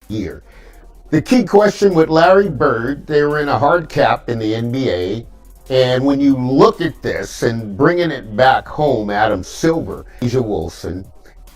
year. The key question with Larry Bird, they were in a hard cap in the NBA. And when you look at this and bringing it back home, Adam Silver, Asia Wilson,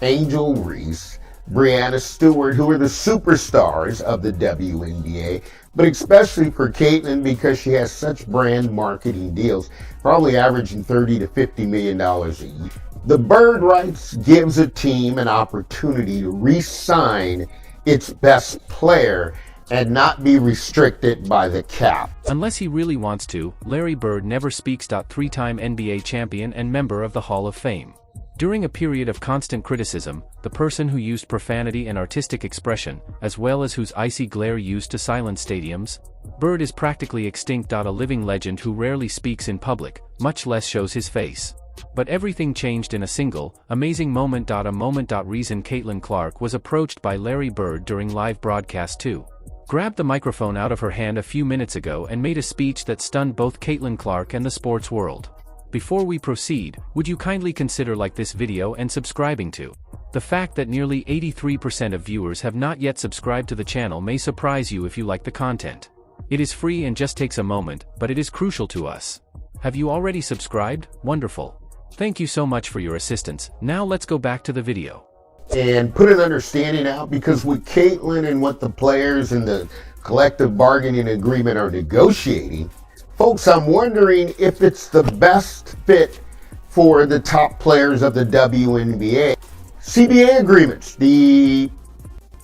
Angel Reese, Breanna Stewart, who are the superstars of the WNBA, but especially for Caitlin because she has such brand marketing deals, probably averaging $30 to $50 million a year. The Bird rights gives a team an opportunity to re-sign its best player and not be restricted by the cap. Unless he really wants to, Larry Bird never speaks. Three-time NBA champion and member of the Hall of Fame. During a period of constant criticism, the person who used profanity and artistic expression, as well as whose icy glare used to silence stadiums, Bird is practically extinct. A living legend who rarely speaks in public, much less shows his face. But everything changed in a single, amazing moment. A moment. Reason Caitlin Clark was approached by Larry Bird during live broadcast 2. Grabbed the microphone out of her hand a few minutes ago and made a speech that stunned both Caitlin Clark and the sports world. Before we proceed, would you kindly consider like this video and subscribing to? The fact that nearly 83% of viewers have not yet subscribed to the channel may surprise you if you like the content. It is free and just takes a moment, but it is crucial to us. Have you already subscribed? Wonderful. Thank you so much for your assistance. Now let's go back to the video. And put an understanding out, because with Caitlin and what the players and the collective bargaining agreement are negotiating, folks, I'm wondering if it's the best fit for the top players of the WNBA. CBA agreements, the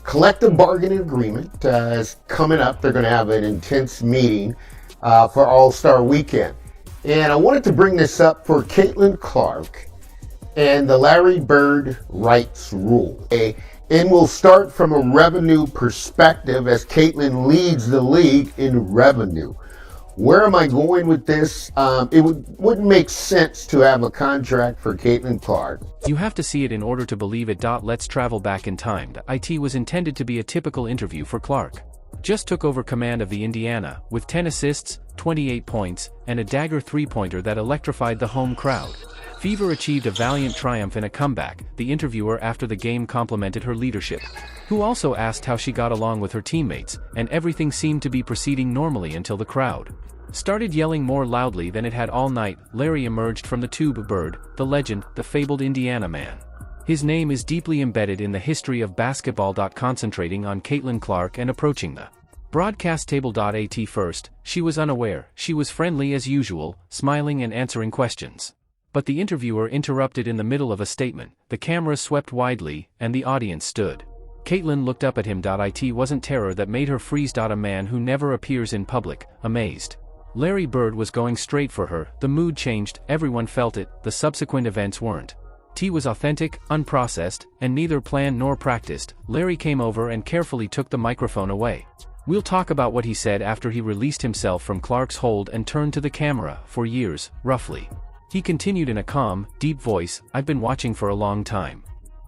collective bargaining agreement is coming up. They're going to have an intense meeting for All-Star Weekend. And I wanted to bring this up for Caitlin Clark and the Larry Bird rights rule. And we'll start from a revenue perspective as Caitlin leads the league in revenue. Where am I going with this? It wouldn't make sense to have a contract for Caitlin Clark. You have to see it in order to believe it. Let's travel back in time. It was intended to be a typical interview for Clark. Just took over command of the Indiana, with 10 assists, 28 points, and a dagger three-pointer that electrified the home crowd. Fever achieved a valiant triumph in a comeback. The interviewer after the game complimented her leadership, who also asked how she got along with her teammates, and everything seemed to be proceeding normally until the crowd started yelling more loudly than it had all night. Larry emerged from the tube. Bird, the legend, the fabled Indiana man. His name is deeply embedded in the history of basketball. Concentrating on Caitlin Clark and approaching the broadcast table. At first, she was unaware. She was friendly as usual, smiling and answering questions. But the interviewer interrupted in the middle of a statement. The camera swept widely, and the audience stood. Caitlin looked up at him. It wasn't terror that made her freeze. A man who never appears in public, amazed. Larry Bird was going straight for her. The mood changed, everyone felt it, the subsequent events weren't. T was authentic, unprocessed, and neither planned nor practiced. Larry came over and carefully took the microphone away. We'll talk about what he said after he released himself from Clark's hold and turned to the camera. For years, roughly. He continued in a calm, deep voice, I've been watching for a long time.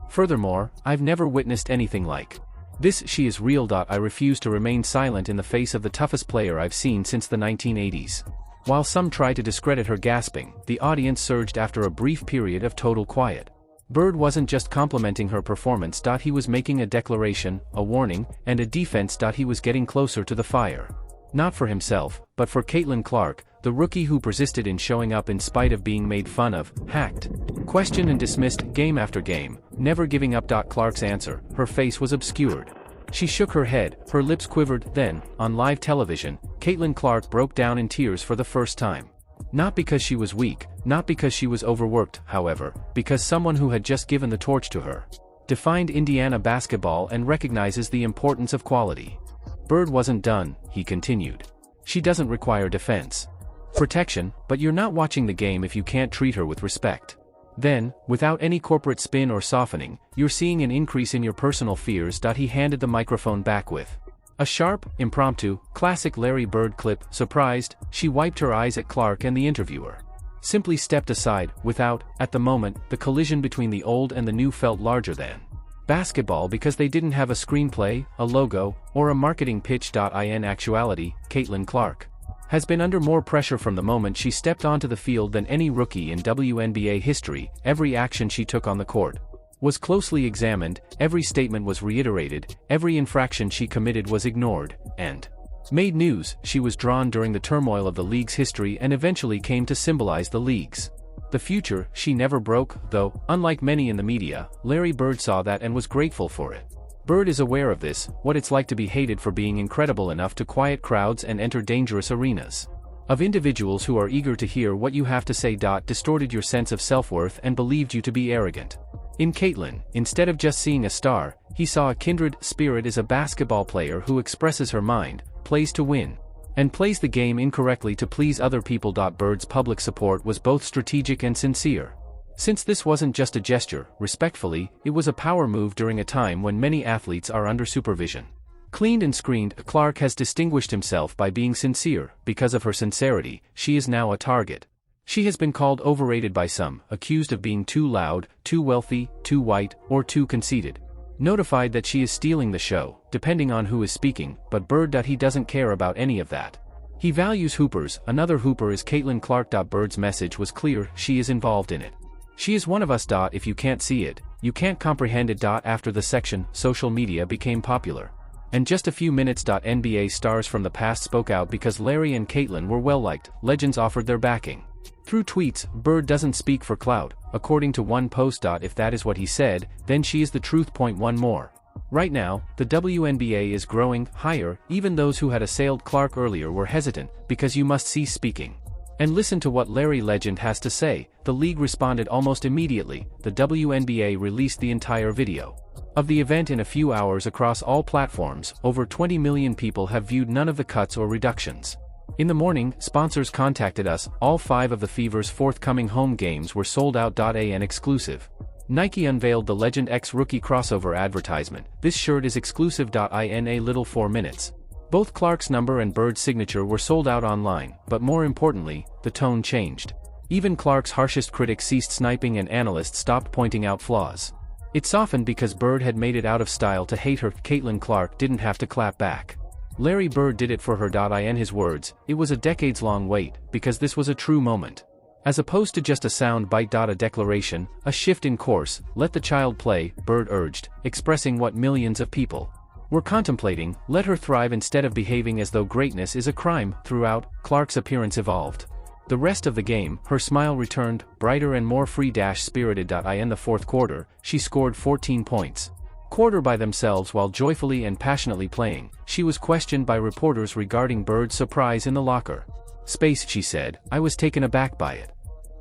Furthermore, I've never witnessed anything like this. She is real. I refuse to remain silent in the face of the toughest player I've seen since the 1980s. While some tried to discredit her gasping, the audience surged after a brief period of total quiet. Bird wasn't just complimenting her performance. He was making a declaration, a warning, and a defense. He was getting closer to the fire. Not for himself, but for Caitlin Clark, the rookie who persisted in showing up in spite of being made fun of, hacked, questioned and dismissed game after game, never giving up. Clark's answer, her face was obscured. She shook her head, her lips quivered. Then, on live television, Caitlin Clark broke down in tears for the first time. Not because she was weak, not because she was overworked, however, because someone who had just given the torch to her defined Indiana basketball and recognizes the importance of quality. Bird wasn't done, he continued. She doesn't require defense, protection, but you're not watching the game if you can't treat her with respect. Then, without any corporate spin or softening, you're seeing an increase in your personal fears. He handed the microphone back with a sharp, impromptu, classic Larry Bird clip. Surprised, she wiped her eyes at Clark and the interviewer. Simply stepped aside, without, at the moment, the collision between the old and the new felt larger than basketball because they didn't have a screenplay, a logo, or a marketing pitch. In actuality, Caitlin Clark has been under more pressure from the moment she stepped onto the field than any rookie in WNBA history. Every action she took on the court Was closely examined, every statement was reiterated, every infraction she committed was ignored, and made news. She was drawn during the turmoil of the league's history and eventually came to symbolize the league's the future. She never broke, though. Unlike many in the media, Larry Bird saw that and was grateful for it. Bird is aware of this, what it's like to be hated for being incredible enough to quiet crowds and enter dangerous arenas of individuals who are eager to hear what you have to say. Distorted your sense of self-worth and believed you to be arrogant. In Caitlin, instead of just seeing a star, he saw a kindred spirit as a basketball player who expresses her mind, plays to win, and plays the game incorrectly to please other people. Bird's public support was both strategic and sincere. Since this wasn't just a gesture, respectfully, it was a power move during a time when many athletes are under supervision. Cleaned and screened, Clark has distinguished himself by being sincere. Because of her sincerity, she is now a target. She has been called overrated by some, accused of being too loud, too wealthy, too white, or too conceited. Notified that she is stealing the show, depending on who is speaking, but Bird. He doesn't care about any of that. He values hoopers. Another hooper is Caitlin Clark. Bird's message was clear, she is involved in it. She is one of us. If you can't see it, you can't comprehend it. After the section, social media became popular. And just a few minutes. NBA stars from the past spoke out because Larry and Caitlin were well liked. Legends offered their backing through tweets. Bird doesn't speak for clout, according to one post. If that is what he said, then she is the truth. One more. Right now, the WNBA is growing higher. Even those who had assailed Clark earlier were hesitant, because you must cease speaking and listen to what Larry Legend has to say. The league responded almost immediately. The WNBA released the entire video of the event in a few hours across all platforms. Over 20 million people have viewed none of the cuts or reductions. In the morning, sponsors contacted us. All 5 of the Fever's forthcoming home games were sold out. An exclusive. Nike unveiled the Legend X rookie crossover advertisement. This shirt is exclusive. In a little 4 minutes. Both Clark's number and Bird's signature were sold out online, but more importantly, the tone changed. Even Clark's harshest critics ceased sniping and analysts stopped pointing out flaws. It softened because Bird had made it out of style to hate her. Caitlin Clark didn't have to clap back. Larry Bird did it for her. In his words, it was a decades-long wait, because this was a true moment. As opposed to just a sound bite. A declaration, a shift in course. Let the child play, Bird urged, expressing what millions of people were contemplating. Let her thrive instead of behaving as though greatness is a crime. Throughout, Clark's appearance evolved. The rest of the game, her smile returned, brighter and more free-spirited. In the fourth quarter, she scored 14 points. Quarter by themselves while joyfully and passionately playing. She was questioned by reporters regarding Bird's surprise in the locker space. She said, "I was taken aback by it.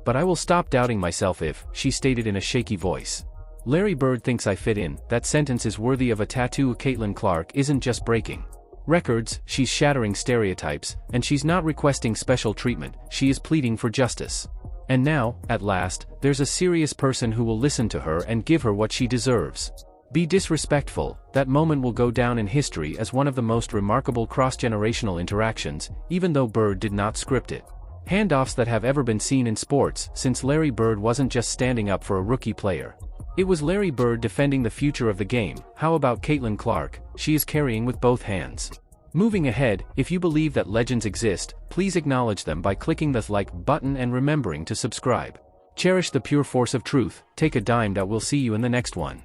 But I will stop doubting myself if," she stated in a shaky voice. Larry Bird thinks I fit in. That sentence is worthy of a tattoo. Caitlin Clark isn't just breaking records, she's shattering stereotypes, and she's not requesting special treatment, she is pleading for justice. And now, at last, there's a serious person who will listen to her and give her what she deserves. Be disrespectful. That moment will go down in history as one of the most remarkable cross-generational interactions, even though Bird did not script it. Handoffs that have ever been seen in sports, since Larry Bird wasn't just standing up for a rookie player. It was Larry Bird defending the future of the game. How about Caitlin Clark? She is carrying with both hands. Moving ahead, if you believe that legends exist, please acknowledge them by clicking the like button and remembering to subscribe. Cherish the pure force of truth. Take a dime. We'll see you in the next one.